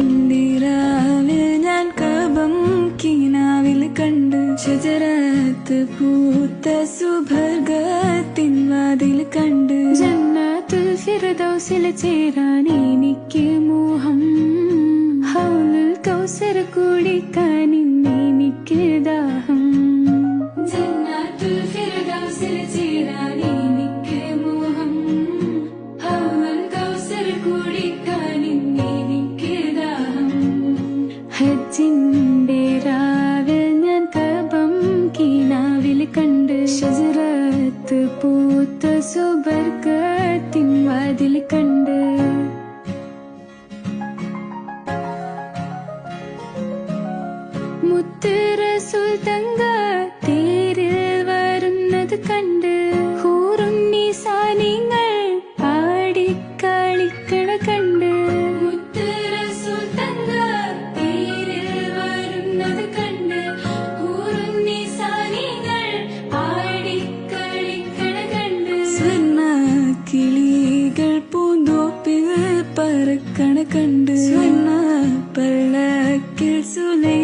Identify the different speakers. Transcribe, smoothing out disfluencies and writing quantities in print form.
Speaker 1: ഹജ്ജിന്ദിരാവിൽ ഞാൻ കബം കിനാവിൽ കണ്ട് ഷജറത്ത് പൂത്ത സുബർഗത്തിൻ വാതിൽ കണ്ട് ജന്നത്തുൽ ഫിർദൗസിൽ ചേരാൻ എനിക്ക് മോഹം ഹൗലുൽ കൗസർ കുടിക്കാൻ എനിക്ക് ദാഹം ജന്നത്തുൽ ഫിർദൗസിൽ ചേരാൻ എനിക്ക് മോഹം ഹൗലുൽ കൗസർ കുടിക്കാൻ എനിക്ക് ദാഹം ഹജ്ജിന്റെ രാവിൽ ഞാൻ കബം കിനാവിൽ കണ്ട് ഷജറത്ത് പൂത്ത സുബർഗത്തിൻ വാതിൽ കണ്ട് മുത്ത് റസൂൽ തങ്ക തേരിൽ വരുന്നത് കണ്ട് ഹൂറുന്നീസാനിങ്ങൾ പാടിക്കളിക്കണ കണ്ട് മുത്ത് റസൂൽ തങ്ക തേരിൽ വരുന്നത് കണ്ട് ഹൂറുന്നീസാനിങ്ങൾ പാടിക്കളിക്കണ കണ്ട് സ്വർണ്ണ കിളികൾ പൂന്തോപ്പിൽ പറക്കണ കണ്ട് സ്വർണ്ണ പല്ലക്കിൽ സുലൈ